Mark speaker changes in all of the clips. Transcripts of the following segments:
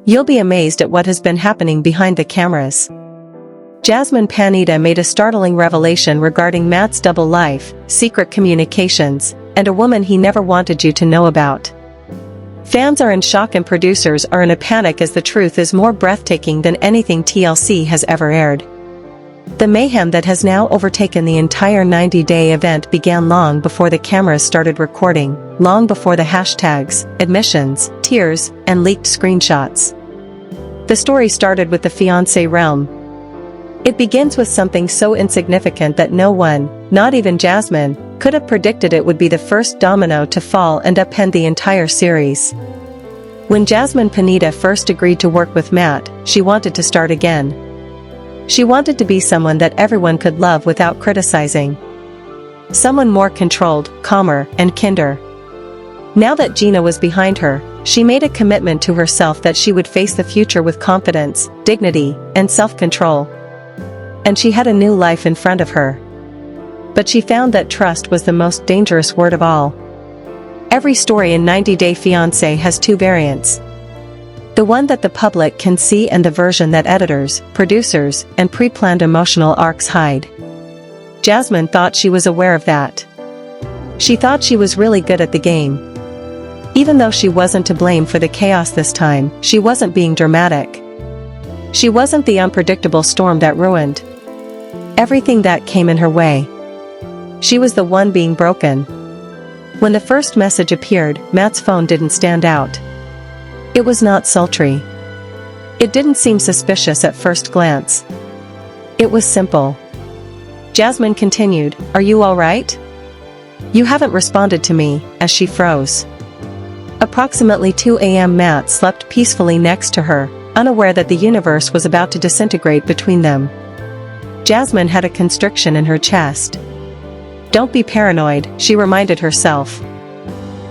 Speaker 1: You'll be amazed at what has been happening behind the cameras. Jasmine Panetta made a startling revelation regarding Matt's double life, secret communications, and a woman he never wanted you to know about. Fans are in shock and producers are in a panic as the truth is more breathtaking than anything TLC has ever aired. The mayhem that has now overtaken the entire 90-day event began long before the cameras started recording, long before the hashtags, admissions, tears, and leaked screenshots. The story started with the Fiancé realm. It begins with something so insignificant that no one, not even Jasmine, could have predicted it would be the first domino to fall and upend the entire series. When Jasmine Panetta first agreed to work with Matt, she wanted to start again. She wanted to be someone that everyone could love without criticizing. Someone more controlled, calmer, and kinder. Now that Gina was behind her, she made a commitment to herself that she would face the future with confidence, dignity, and self-control. And she had a new life in front of her. But she found that trust was the most dangerous word of all. Every story in 90 Day Fiancé has two variants. The one that the public can see and the version that editors, producers, and pre-planned emotional arcs hide. Jasmine thought she was aware of that. She thought she was really good at the game. Even though she wasn't to blame for the chaos this time, she wasn't being dramatic. She wasn't the unpredictable storm that ruined everything that came in her way. She was the one being broken. When the first message appeared, Matt's phone didn't stand out. It was not sultry. It didn't seem suspicious at first glance. It was simple. Jasmine continued, "Are you all right? You haven't responded to me," as she froze. Approximately 2 a.m. Matt slept peacefully next to her, unaware that the universe was about to disintegrate between them. Jasmine had a constriction in her chest. Don't be paranoid, she reminded herself.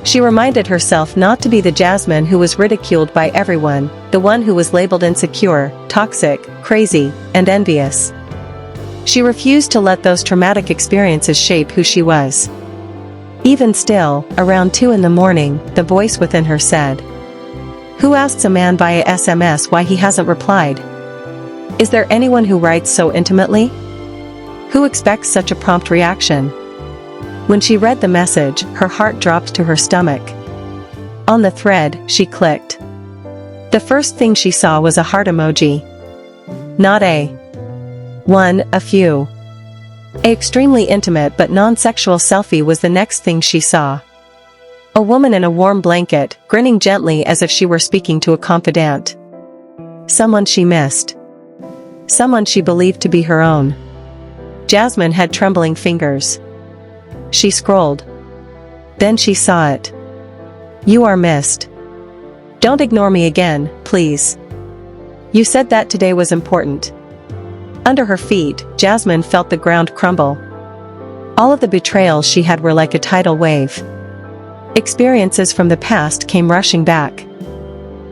Speaker 1: She reminded herself not to be the Jasmine who was ridiculed by everyone, the one who was labeled insecure, toxic, crazy, and envious. She refused to let those traumatic experiences shape who she was. Even still, around 2 in the morning, the voice within her said, "Who asks a man via SMS why he hasn't replied? Is there anyone who writes so intimately? Who expects such a prompt reaction?" When she read the message, her heart dropped to her stomach. On the thread, she clicked. The first thing she saw was a heart emoji. Not a one, a few. An extremely intimate but non-sexual selfie was the next thing she saw. A woman in a warm blanket, grinning gently as if she were speaking to a confidant. Someone she missed. Someone she believed to be her own. Jasmine had trembling fingers. She scrolled. Then she saw it. "You are missed. Don't ignore me again, please. You said that today was important." Under her feet, Jasmine felt the ground crumble. All of the betrayals she had were like a tidal wave. Experiences from the past came rushing back.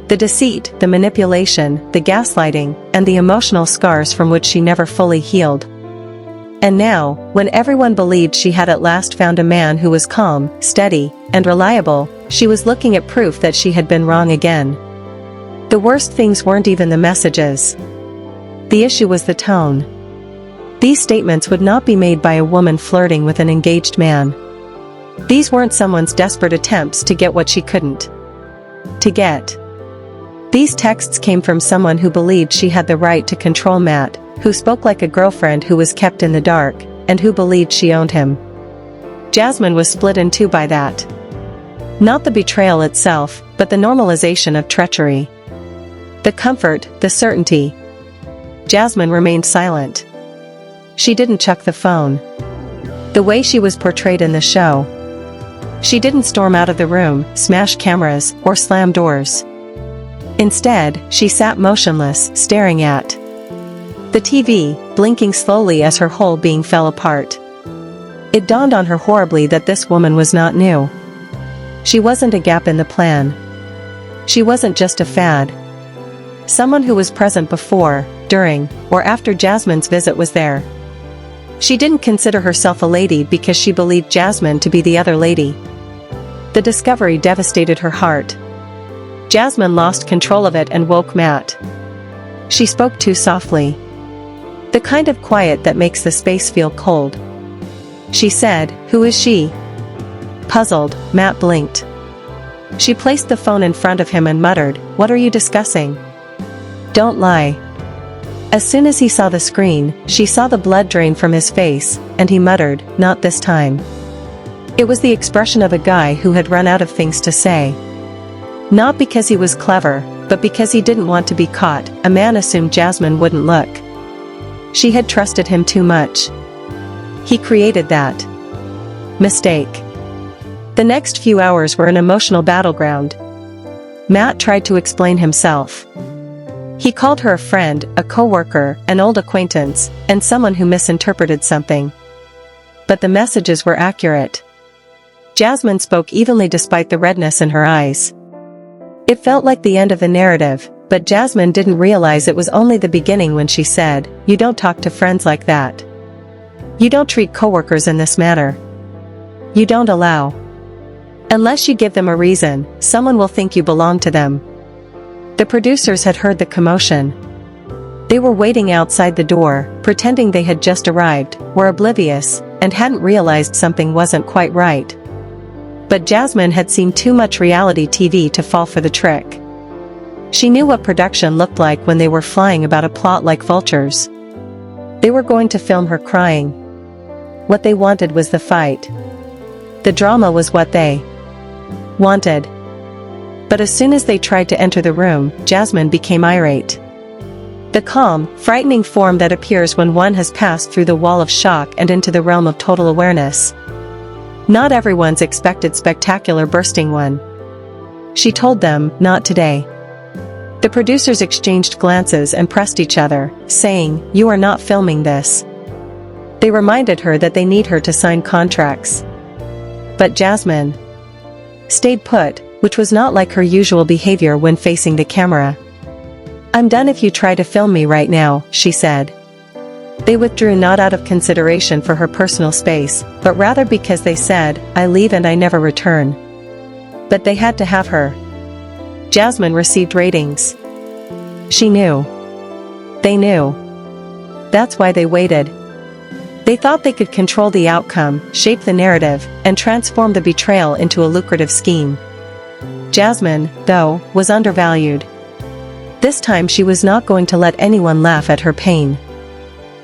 Speaker 1: The deceit, the manipulation, the gaslighting, and the emotional scars from which she never fully healed. And now, when everyone believed she had at last found a man who was calm, steady, and reliable, she was looking at proof that she had been wrong again. The worst things weren't even the messages. The issue was the tone. These statements would not be made by a woman flirting with an engaged man. These weren't someone's desperate attempts to get what she couldn't get. These texts came from someone who believed she had the right to control Matt, who spoke like a girlfriend who was kept in the dark, and who believed she owned him. Jasmine was split in two by that. Not the betrayal itself, but the normalization of treachery. The comfort, the certainty. Jasmine remained silent. She didn't check the phone. The way she was portrayed in the show. She didn't storm out of the room, smash cameras, or slam doors. Instead, she sat motionless, staring at the TV, blinking slowly as her whole being fell apart. It dawned on her horribly that this woman was not new. She wasn't a gap in the plan. She wasn't just a fad. Someone who was present before, during, or after Jasmine's visit was there. She didn't consider herself a lady because she believed Jasmine to be the other lady. The discovery devastated her heart. Jasmine lost control of it and woke Matt. She spoke too softly. The kind of quiet that makes the space feel cold. She said, "Who is she?" Puzzled, Matt blinked. She placed the phone in front of him and muttered, "What are you discussing?" "Don't lie." As soon as he saw the screen, she saw the blood drain from his face, and he muttered, "Not this time." It was the expression of a guy who had run out of things to say. Not because he was clever, but because he didn't want to be caught. A man assumed Jasmine wouldn't look. She had trusted him too much. He created that mistake. The next few hours were an emotional battleground. Matt tried to explain himself. He called her a friend, a coworker, an old acquaintance, and someone who misinterpreted something. But the messages were accurate. Jasmine spoke evenly despite the redness in her eyes. It felt like the end of the narrative, but Jasmine didn't realize it was only the beginning when she said, "You don't talk to friends like that. You don't treat coworkers in this manner. You don't allow. Unless you give them a reason, someone will think you belong to them." The producers had heard the commotion. They were waiting outside the door, pretending they had just arrived, were oblivious, and hadn't realized something wasn't quite right. But Jasmine had seen too much reality TV to fall for the trick. She knew what production looked like when they were flying about a plot like vultures. They were going to film her crying. What they wanted was the fight. The drama was what they wanted. But as soon as they tried to enter the room, Jasmine became irate. The calm, frightening form that appears when one has passed through the wall of shock and into the realm of total awareness. Not everyone's expected spectacular bursting one. She told them, "Not today." The producers exchanged glances and pressed each other, saying, "You are not filming this." They reminded her that they need her to sign contracts. But Jasmine stayed put, which was not like her usual behavior when facing the camera. "I'm done if you try to film me right now," she said. They withdrew not out of consideration for her personal space, but rather because they said, "I leave and I never return." But they had to have her. Jasmine received ratings. She knew. They knew. That's why they waited. They thought they could control the outcome, shape the narrative, and transform the betrayal into a lucrative scheme. Jasmine, though, was undervalued. This time she was not going to let anyone laugh at her pain.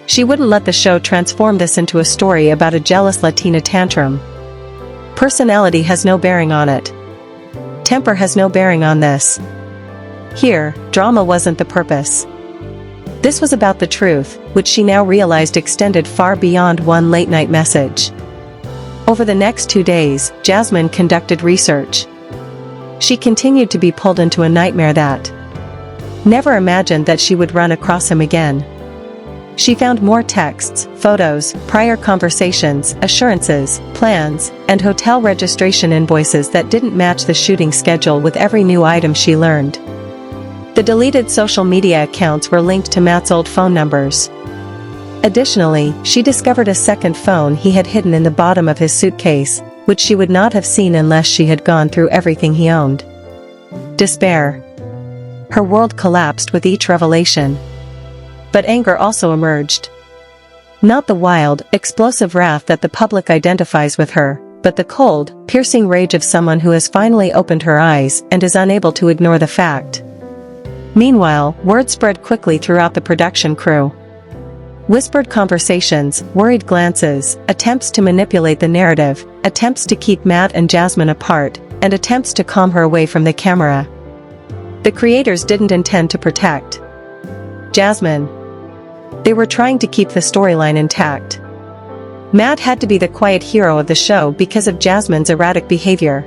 Speaker 1: She wouldn't let the show transform this into a story about a jealous Latina tantrum. Personality has no bearing on it. Temper has no bearing on this. Here, drama wasn't the purpose. This was about the truth, which she now realized extended far beyond one late-night message. Over the next 2 days, Jasmine conducted research. She continued to be pulled into a nightmare that never imagined that she would run across him again. She found more texts, photos, prior conversations, assurances, plans, and hotel registration invoices that didn't match the shooting schedule with every new item she learned. The deleted social media accounts were linked to Matt's old phone numbers. Additionally, she discovered a second phone he had hidden in the bottom of his suitcase, which she would not have seen unless she had gone through everything he owned. Despair. Her world collapsed with each revelation. But anger also emerged. Not the wild, explosive wrath that the public identifies with her, but the cold, piercing rage of someone who has finally opened her eyes and is unable to ignore the fact. Meanwhile, word spread quickly throughout the production crew. Whispered conversations, worried glances, attempts to manipulate the narrative, attempts to keep Matt and Jasmine apart, and attempts to calm her away from the camera. The creators didn't intend to protect Jasmine. They were trying to keep the storyline intact. Matt had to be the quiet hero of the show because of Jasmine's erratic behavior.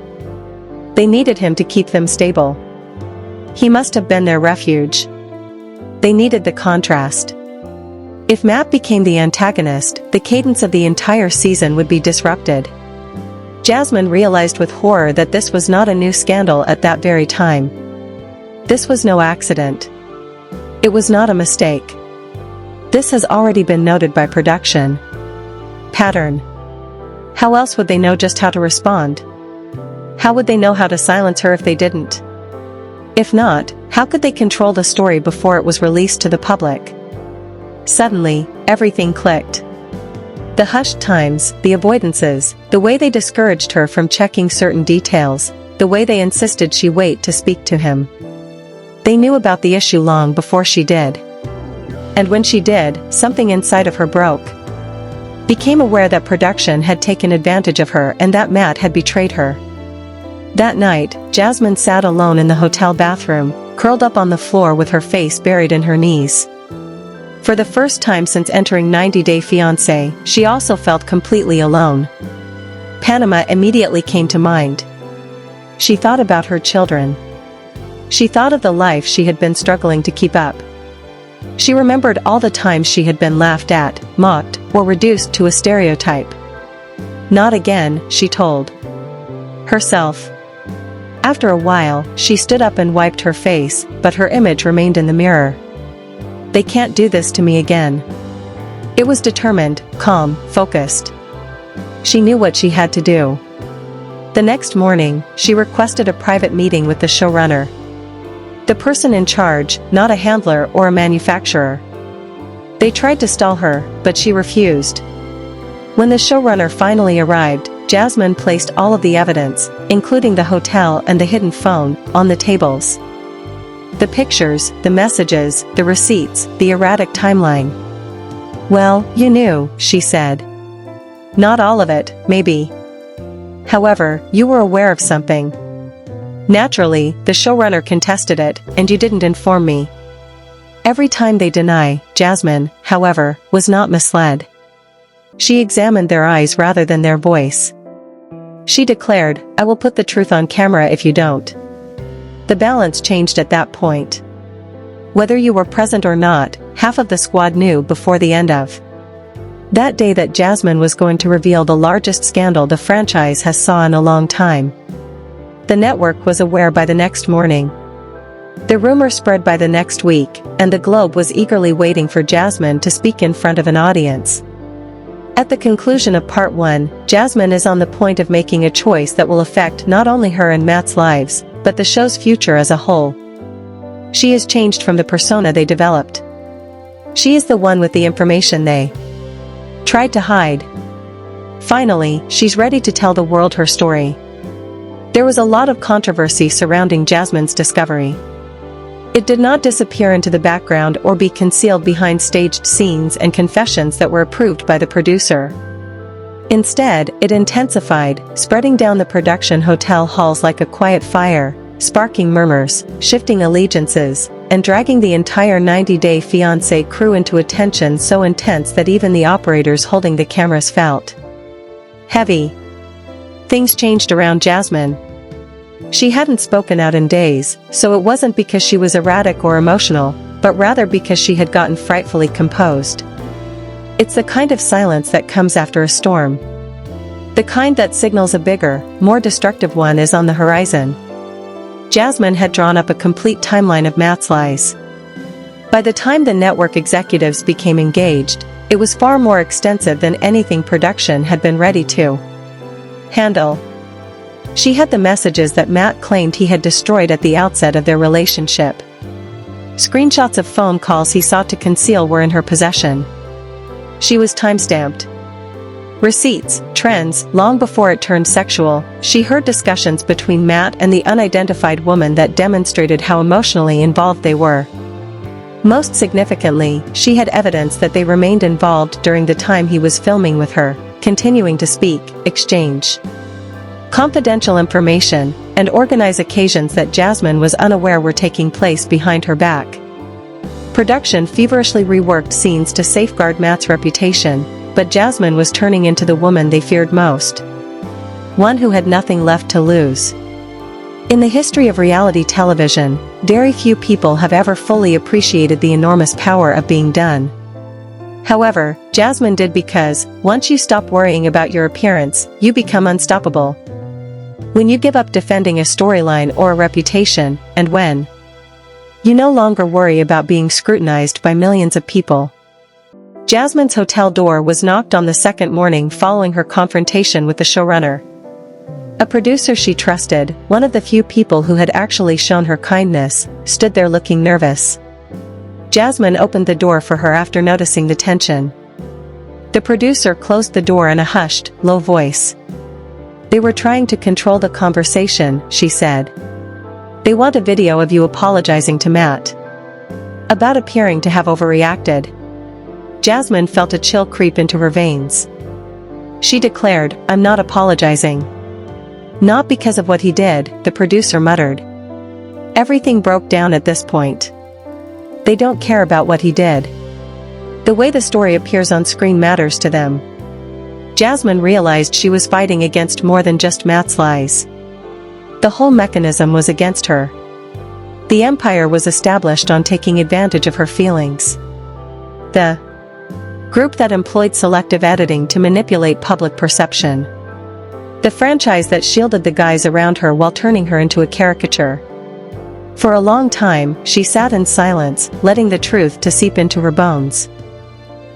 Speaker 1: They needed him to keep them stable. He must have been their refuge. They needed the contrast. If Matt became the antagonist, the cadence of the entire season would be disrupted. Jasmine realized with horror that this was not a new scandal at that very time. This was no accident. It was not a mistake. This has already been noted by production. Pattern. How else would they know just how to respond? How would they know how to silence her if they didn't? If not, how could they control the story before it was released to the public? Suddenly, everything clicked. The hushed times, the avoidances, the way they discouraged her from checking certain details, the way they insisted she wait to speak to him. They knew about the issue long before she did. And when she did, something inside of her broke. Became aware that production had taken advantage of her and that Matt had betrayed her. That night, Jasmine sat alone in the hotel bathroom, curled up on the floor with her face buried in her knees. For the first time since entering 90 Day Fiancé, she also felt completely alone. Panama immediately came to mind. She thought about her children. She thought of the life she had been struggling to keep up. She remembered all the times she had been laughed at, mocked, or reduced to a stereotype. Not again, she told herself. After a while, she stood up and wiped her face, but her image remained in the mirror. They can't do this to me again. It was determined, calm, focused. She knew what she had to do. The next morning, she requested a private meeting with the showrunner. The person in charge, not a handler or a manufacturer. They tried to stall her, but she refused. When the showrunner finally arrived, Jasmine placed all of the evidence, including the hotel and the hidden phone, on the tables. The pictures, the messages, the receipts, the erratic timeline. Well, you knew, she said. Not all of it, maybe. However, you were aware of something. Naturally, the showrunner contested it, and you didn't inform me. Every time they deny, Jasmine, however, was not misled. She examined their eyes rather than their voice. She declared, I will put the truth on camera if you don't. The balance changed at that point. Whether you were present or not, half of the squad knew before the end of that day that Jasmine was going to reveal the largest scandal the franchise has saw in a long time. The network was aware by the next morning. The rumor spread by the next week, and the Globe was eagerly waiting for Jasmine to speak in front of an audience. At the conclusion of part 1, Jasmine is on the point of making a choice that will affect not only her and Matt's lives, but the show's future as a whole. She has changed from the persona they developed. She is the one with the information they tried to hide. Finally, she's ready to tell the world her story. There was a lot of controversy surrounding Jasmine's discovery. It did not disappear into the background or be concealed behind staged scenes and confessions that were approved by the producer. Instead, it intensified, spreading down the production hotel halls like a quiet fire, sparking murmurs, shifting allegiances, and dragging the entire 90 Day Fiancé crew into a tension so intense that even the operators holding the cameras felt heavy. Things changed around Jasmine. She hadn't spoken out in days, so it wasn't because she was erratic or emotional, but rather because she had gotten frightfully composed. It's the kind of silence that comes after a storm. The kind that signals a bigger, more destructive one is on the horizon. Jasmine had drawn up a complete timeline of Matt's lies. By the time the network executives became engaged, it was far more extensive than anything production had been ready to handle. She had the messages that Matt claimed he had destroyed at the outset of their relationship. Screenshots of phone calls he sought to conceal were in her possession. She was timestamped. Receipts, trends, long before it turned sexual, she heard discussions between Matt and the unidentified woman that demonstrated how emotionally involved they were. Most significantly, she had evidence that they remained involved during the time he was filming with her, continuing to speak, exchange confidential information, and organize occasions that Jasmine was unaware were taking place behind her back. Production feverishly reworked scenes to safeguard Matt's reputation, but Jasmine was turning into the woman they feared most. One who had nothing left to lose. In the history of reality television, very few people have ever fully appreciated the enormous power of being done. However, Jasmine did because, once you stop worrying about your appearance, you become unstoppable. When you give up defending a storyline or a reputation, and when you no longer worry about being scrutinized by millions of people. Jasmine's hotel door was knocked on the second morning following her confrontation with the showrunner. A producer she trusted, one of the few people who had actually shown her kindness, stood there looking nervous. Jasmine opened the door for her after noticing the tension. The producer closed the door in a hushed, low voice. "They were trying to control the conversation," she said. "They want a video of you apologizing to Matt about appearing to have overreacted." Jasmine felt a chill creep into her veins. She declared, "I'm not apologizing." "Not because of what he did," the producer muttered. "Everything broke down at this point. They don't care about what he did. The way the story appears on screen matters to them." Jasmine realized she was fighting against more than just Matt's lies. The whole mechanism was against her. The empire was established on taking advantage of her feelings. The group that employed selective editing to manipulate public perception. The franchise that shielded the guys around her while turning her into a caricature. For a long time, she sat in silence, letting the truth to seep into her bones.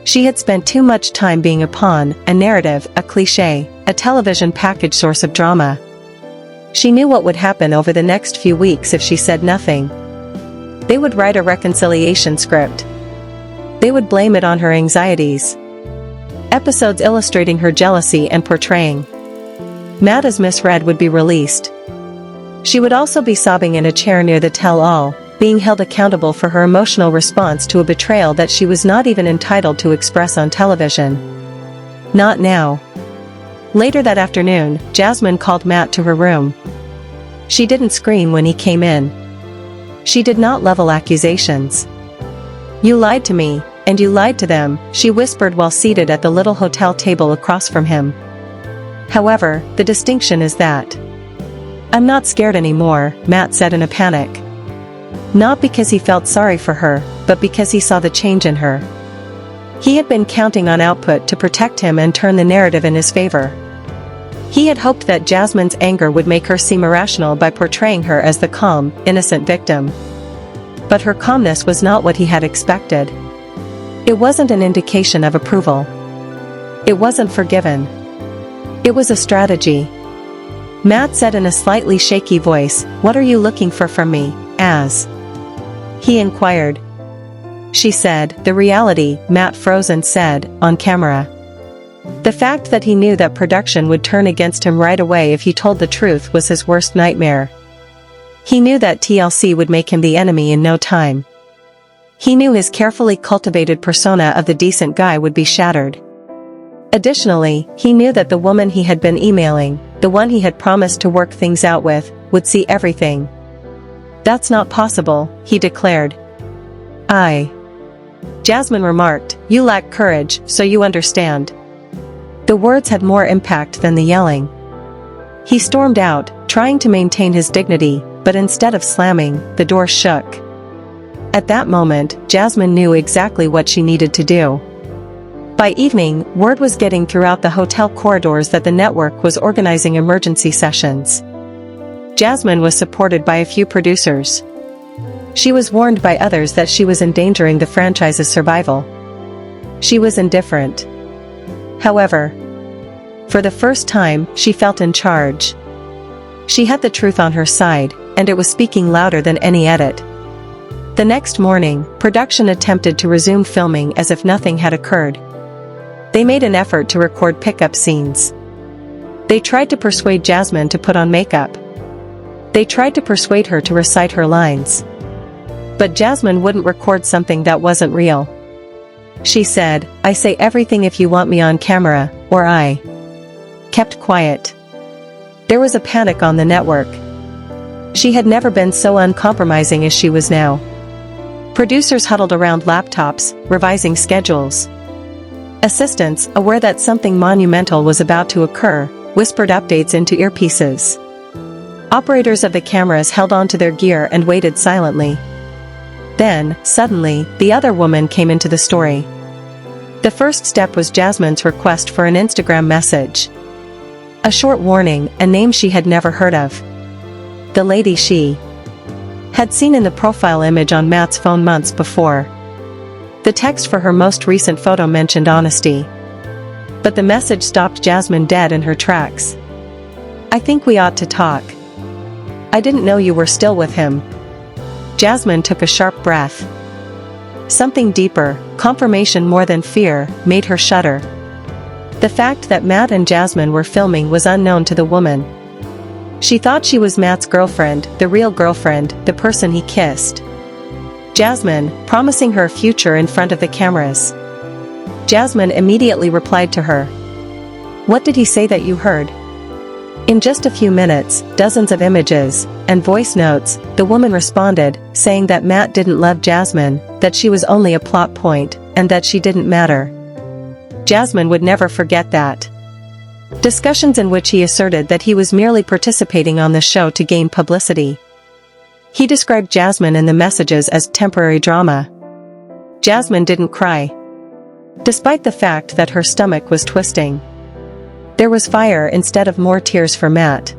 Speaker 1: She had spent too much time being a pawn, a narrative, a cliché, a television package source of drama. She knew what would happen over the next few weeks if she said nothing. They would write a reconciliation script. They would blame it on her anxieties. Episodes illustrating her jealousy and portraying Matt as misread would be released. She would also be sobbing in a chair near the tell-all, being held accountable for her emotional response to a betrayal that she was not even entitled to express on television. Not now. Later that afternoon, Jasmine called Matt to her room. She didn't scream when he came in. She did not level accusations. "You lied to me, and you lied to them," she whispered while seated at the little hotel table across from him. "However, the distinction is that I'm not scared anymore," Matt said in a panic. Not because he felt sorry for her, but because he saw the change in her. He had been counting on output to protect him and turn the narrative in his favor. He had hoped that Jasmine's anger would make her seem irrational by portraying her as the calm, innocent victim. But her calmness was not what he had expected. It wasn't an indication of approval. It wasn't forgiven. It was a strategy. Matt said in a slightly shaky voice, "What are you looking for from me, as?" he inquired. She said, "The reality," Matt froze and said, "on camera." The fact that he knew that production would turn against him right away if he told the truth was his worst nightmare. He knew that TLC would make him the enemy in no time. He knew his carefully cultivated persona of the decent guy would be shattered. Additionally, he knew that the woman he had been emailing, the one he had promised to work things out with, would see everything. "That's not possible," he declared. Jasmine remarked, "You lack courage, so you understand." The words had more impact than the yelling. He stormed out, trying to maintain his dignity, but instead of slamming, the door shook. At that moment, Jasmine knew exactly what she needed to do. By evening, word was getting throughout the hotel corridors that the network was organizing emergency sessions. Jasmine was supported by a few producers. She was warned by others that she was endangering the franchise's survival. She was indifferent. However, for the first time, she felt in charge. She had the truth on her side, and it was speaking louder than any edit. The next morning, production attempted to resume filming as if nothing had occurred. They made an effort to record pickup scenes. They tried to persuade Jasmine to put on makeup. They tried to persuade her to recite her lines. But Jasmine wouldn't record something that wasn't real. She said, "I say everything if you want me on camera, or I." Kept quiet. There was a panic on the network. She had never been so uncompromising as she was now. Producers huddled around laptops, revising schedules. Assistants, aware that something monumental was about to occur, whispered updates into earpieces. Operators of the cameras held onto their gear and waited silently. Then, suddenly, the other woman came into the story. The first step was Jasmine's request for an Instagram message. A short warning, a name she had never heard of. The lady she had seen in the profile image on Matt's phone months before. The text for her most recent photo mentioned honesty. But the message stopped Jasmine dead in her tracks. I think we ought to talk. I didn't know you were still with him. Jasmine took a sharp breath. Something deeper, confirmation more than fear, made her shudder. The fact that Matt and Jasmine were filming was unknown to the woman. She thought she was Matt's girlfriend, the real girlfriend, the person he kissed. Jasmine, promising her a future in front of the cameras. Jasmine immediately replied to her. What did he say that you heard? In just a few minutes, dozens of images and voice notes, the woman responded, saying that Matt didn't love Jasmine, that she was only a plot point, and that she didn't matter. Jasmine would never forget that. Discussions in which he asserted that he was merely participating on the show to gain publicity. He described Jasmine in the messages as temporary drama. Jasmine didn't cry, despite the fact that her stomach was twisting. There was fire instead of more tears for Matt.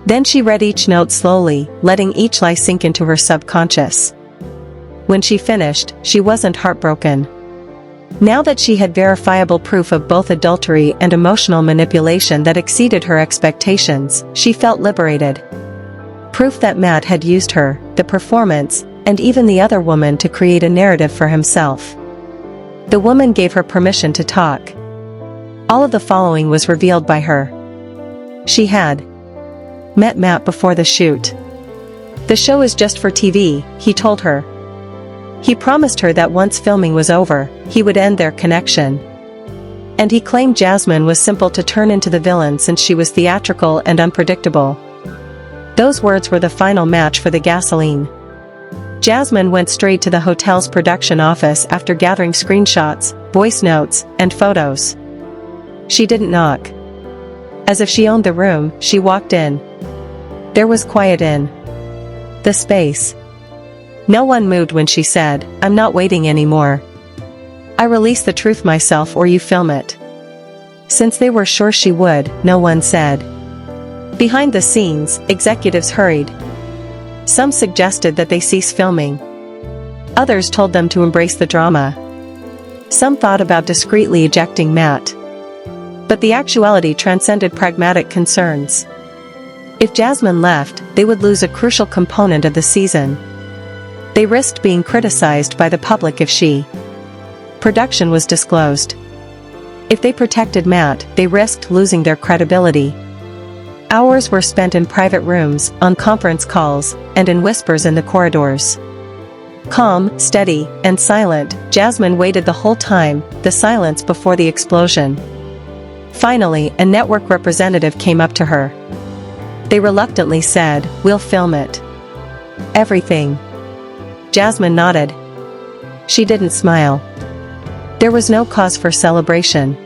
Speaker 1: Then she read each note slowly, letting each lie sink into her subconscious. When she finished, she wasn't heartbroken. Now that she had verifiable proof of both adultery and emotional manipulation that exceeded her expectations, she felt liberated. Proof that Matt had used her, the performance, and even the other woman to create a narrative for himself. The woman gave her permission to talk. All of the following was revealed by her. She had met Matt before the shoot. The show is just for TV, he told her. He promised her that once filming was over, he would end their connection. And he claimed Jasmine was simple to turn into the villain since she was theatrical and unpredictable. Those words were the final match for the gasoline. Jasmine went straight to the hotel's production office after gathering screenshots, voice notes, and photos. She didn't knock. As if she owned the room, she walked in. There was quiet in the space. No one moved when she said, "I'm not waiting anymore. I release the truth myself or you film it." Since they were sure she would, no one said. Behind the scenes, executives hurried. Some suggested that they cease filming. Others told them to embrace the drama. Some thought about discreetly ejecting Matt. But the actuality transcended pragmatic concerns. If Jasmine left, they would lose a crucial component of the season. They risked being criticized by the public if production was disclosed. If they protected Matt, they risked losing their credibility. Hours were spent in private rooms, on conference calls, and in whispers in the corridors. Calm, steady, and silent, Jasmine waited the whole time, the silence before the explosion. Finally, a network representative came up to her. They reluctantly said, "We'll film it." Everything. Jasmine nodded. She didn't smile. There was no cause for celebration.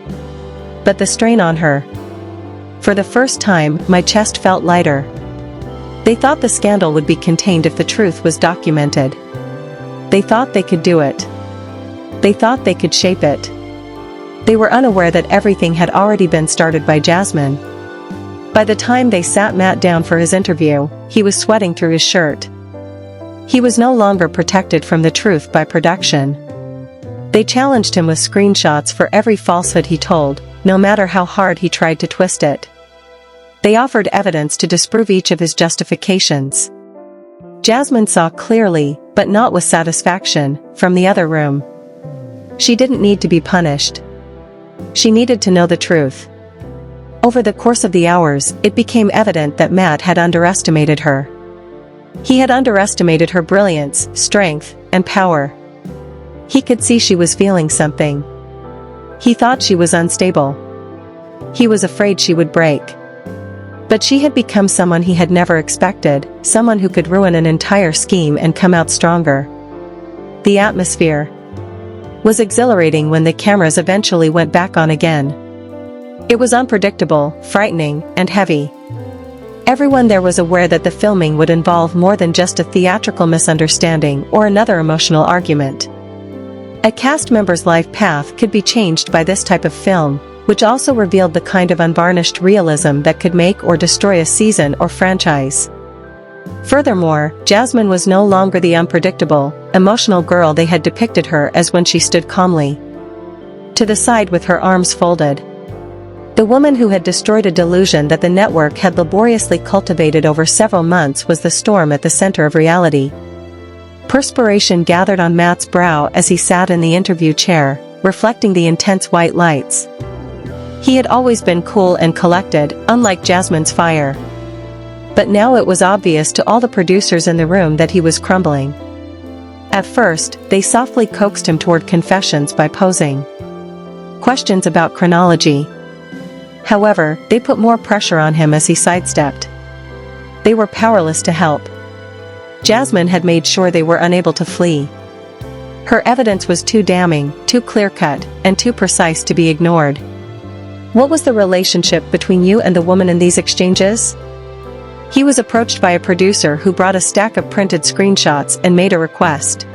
Speaker 1: But the strain on her. For the first time, my chest felt lighter. They thought the scandal would be contained if the truth was documented. They thought they could do it. They thought they could shape it. They were unaware that everything had already been started by Jasmine. By the time they sat Matt down for his interview, he was sweating through his shirt. He was no longer protected from the truth by production. They challenged him with screenshots for every falsehood he told, no matter how hard he tried to twist it. They offered evidence to disprove each of his justifications. Jasmine saw clearly, but not with satisfaction, from the other room. She didn't need to be punished. She needed to know the truth. Over the course of the hours, it became evident that Matt had underestimated her. He had underestimated her brilliance, strength, and power. He could see she was feeling something. He thought she was unstable. He was afraid she would break. But she had become someone he had never expected, someone who could ruin an entire scheme and come out stronger. The atmosphere was exhilarating when the cameras eventually went back on again. It was unpredictable, frightening, and heavy. Everyone there was aware that the filming would involve more than just a theatrical misunderstanding or another emotional argument. A cast member's life path could be changed by this type of film, which also revealed the kind of unvarnished realism that could make or destroy a season or franchise. Furthermore, Jasmine was no longer the unpredictable, emotional girl they had depicted her as when she stood calmly to the side with her arms folded. The woman who had destroyed a delusion that the network had laboriously cultivated over several months was the storm at the center of reality. Perspiration gathered on Matt's brow as he sat in the interview chair, reflecting the intense white lights. He had always been cool and collected, unlike Jasmine's fire. But now it was obvious to all the producers in the room that he was crumbling. At first, they softly coaxed him toward confessions by posing questions about chronology. However, they put more pressure on him as he sidestepped. They were powerless to help. Jasmine had made sure they were unable to flee. Her evidence was too damning, too clear-cut, and too precise to be ignored. What was the relationship between you and the woman in these exchanges? He was approached by a producer who brought a stack of printed screenshots and made a request.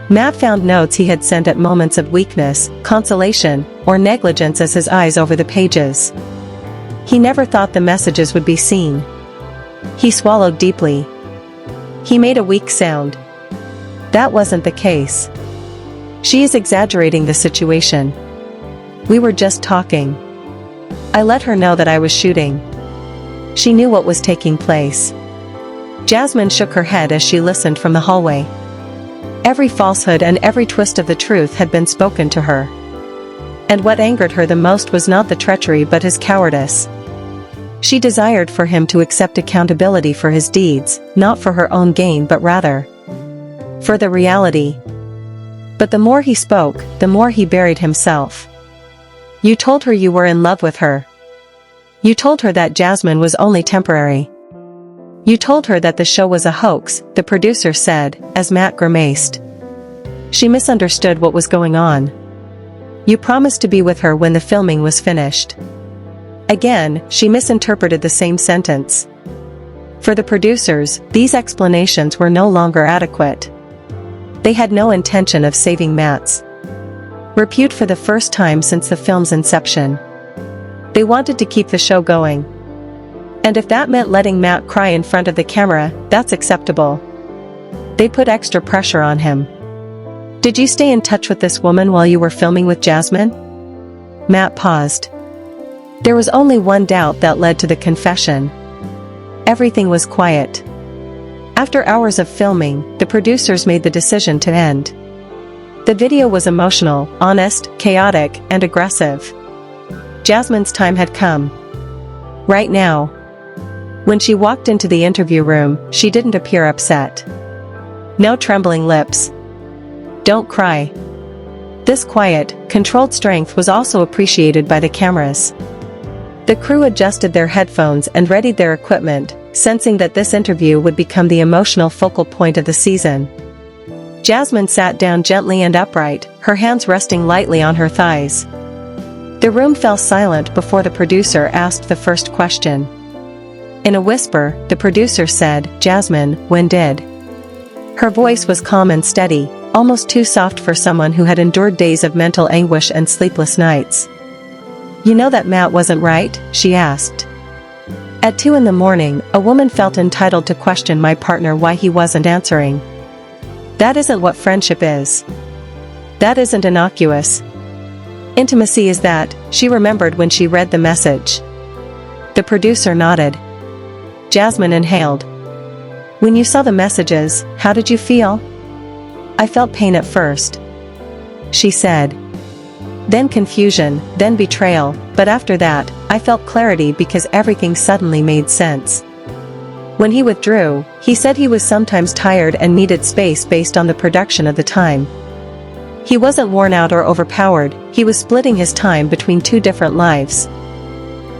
Speaker 1: Matt found notes he had sent at moments of weakness, consolation, or negligence as his eyes over the pages. He never thought the messages would be seen. He swallowed deeply. He made a weak sound. That wasn't the case. She is exaggerating the situation. We were just talking. I let her know that I was shooting. She knew what was taking place. Jasmine shook her head as she listened from the hallway. Every falsehood and every twist of the truth had been spoken to her. And what angered her the most was not the treachery but his cowardice. She desired for him to accept accountability for his deeds, not for her own gain but rather for the reality. But the more he spoke, the more he buried himself. You told her you were in love with her. You told her that Jasmine was only temporary. You told her that the show was a hoax, the producer said, as Matt grimaced. She misunderstood what was going on. You promised to be with her when the filming was finished. Again, she misinterpreted the same sentence. For the producers, these explanations were no longer adequate. They had no intention of saving Matt's repute for the first time since the film's inception. They wanted to keep the show going. And if that meant letting Matt cry in front of the camera, that's acceptable. They put extra pressure on him. Did you stay in touch with this woman while you were filming with Jasmine? Matt paused. There was only one doubt that led to the confession. Everything was quiet. After hours of filming, the producers made the decision to end. The video was emotional, honest, chaotic, and aggressive. Jasmine's time had come. Right now. When she walked into the interview room, she didn't appear upset. No trembling lips. Don't cry. This quiet, controlled strength was also appreciated by the cameras. The crew adjusted their headphones and readied their equipment, sensing that this interview would become the emotional focal point of the season. Jasmine sat down gently and upright, her hands resting lightly on her thighs. The room fell silent before the producer asked the first question. In a whisper, the producer said, "Jasmine, when did?" Her voice was calm and steady, almost too soft for someone who had endured days of mental anguish and sleepless nights. You know that Matt wasn't right? She asked. At 2 a.m, a woman felt entitled to question my partner why he wasn't answering. That isn't what friendship is. That isn't innocuous. Intimacy is that, she remembered when she read the message. The producer nodded. Jasmine inhaled. When you saw the messages, how did you feel? I felt pain at first. She said. Then confusion, then betrayal, but after that, I felt clarity because everything suddenly made sense. When he withdrew, he said he was sometimes tired and needed space based on the production of the time. He wasn't worn out or overpowered, he was splitting his time between 2 different lives.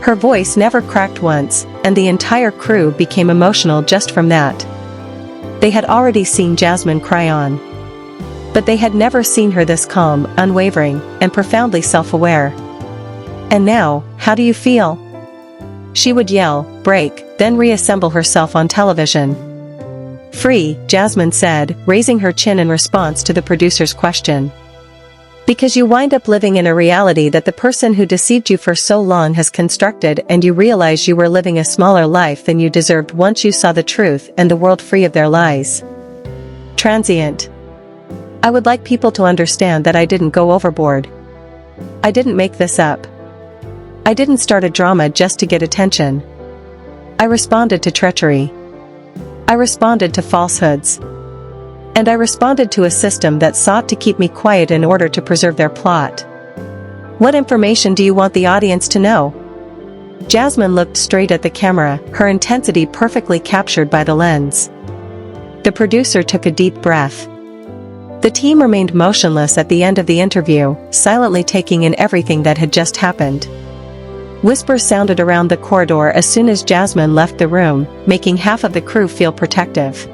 Speaker 1: Her voice never cracked once, and the entire crew became emotional just from that. They had already seen Jasmine cry on. But they had never seen her this calm, unwavering, and profoundly self-aware. And now, how do you feel? She would yell, break, then reassemble herself on television. Free, Jasmine said, raising her chin in response to the producer's question. Because you wind up living in a reality that the person who deceived you for so long has constructed, and you realize you were living a smaller life than you deserved once you saw the truth and the world free of their lies. Transient. I would like people to understand that I didn't go overboard. I didn't make this up. I didn't start a drama just to get attention. I responded to treachery. I responded to falsehoods. And I responded to a system that sought to keep me quiet in order to preserve their plot. What information do you want the audience to know? Jasmine looked straight at the camera, her intensity perfectly captured by the lens. The producer took a deep breath. The team remained motionless at the end of the interview, silently taking in everything that had just happened. Whispers sounded around the corridor as soon as Jasmine left the room, making half of the crew feel protective.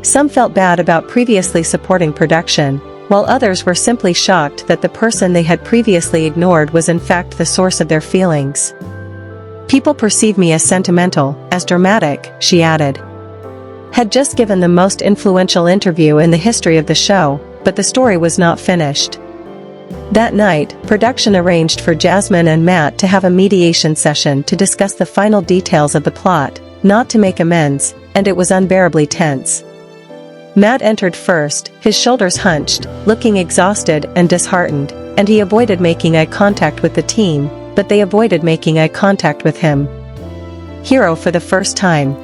Speaker 1: Some felt bad about previously supporting production, while others were simply shocked that the person they had previously ignored was in fact the source of their feelings. People perceive me as sentimental, as dramatic, she added. Had just given the most influential interview in the history of the show, but the story was not finished. That night, production arranged for Jasmine and Matt to have a mediation session to discuss the final details of the plot, not to make amends, and it was unbearably tense. Matt entered first, his shoulders hunched, looking exhausted and disheartened, and he avoided making eye contact with the team, but they avoided making eye contact with him. Hero for the first time.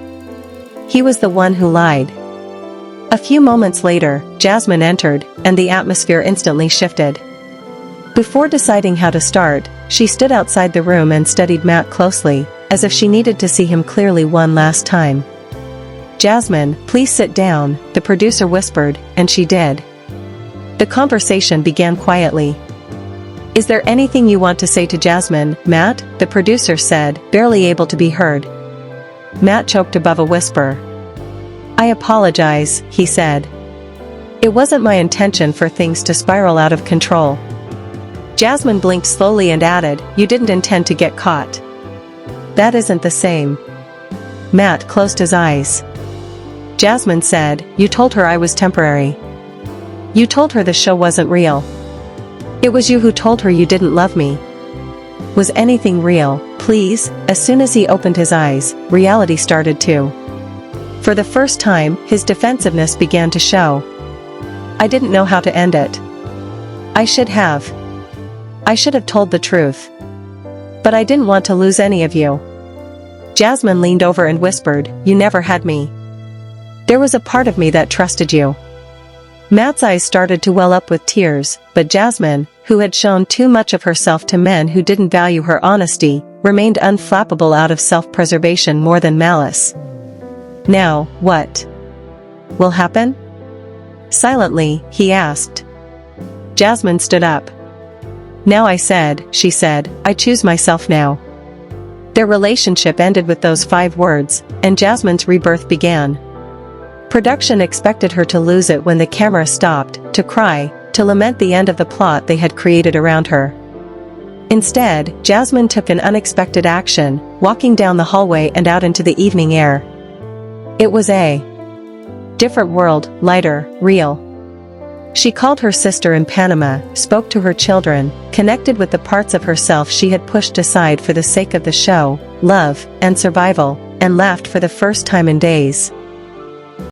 Speaker 1: He was the one who lied. A few moments later, Jasmine entered, and the atmosphere instantly shifted. Before deciding how to start, she stood outside the room and studied Matt closely, as if she needed to see him clearly one last time. "Jasmine, please sit down," the producer whispered, and she did. The conversation began quietly. "Is there anything you want to say to Jasmine, Matt?" the producer said, barely able to be heard. Matt choked above a whisper. "I apologize," he said. "It wasn't my intention for things to spiral out of control." Jasmine blinked slowly and added, "You didn't intend to get caught." "That isn't the same." Matt closed his eyes. Jasmine said, "You told her I was temporary. You told her the show wasn't real. It was you who told her you didn't love me. Was anything real, please?" As soon as he opened his eyes, reality started too. For the first time, his defensiveness began to show. "I didn't know how to end it. I should have. I should have told the truth. But I didn't want to lose any of you." Jasmine leaned over and whispered, "You never had me. There was a part of me that trusted you." Matt's eyes started to well up with tears, but Jasmine, who had shown too much of herself to men who didn't value her honesty, remained unflappable out of self-preservation more than malice. "Now, what will happen?" Silently, he asked. Jasmine stood up. "Now," she said, "I choose myself now." Their relationship ended with those 5 words, and Jasmine's rebirth began. Production expected her to lose it when the camera stopped, to cry, to lament the end of the plot they had created around her. Instead, Jasmine took an unexpected action, walking down the hallway and out into the evening air. It was a different world, lighter, real. She called her sister in Panama, spoke to her children, connected with the parts of herself she had pushed aside for the sake of the show, love, and survival, and laughed for the first time in days.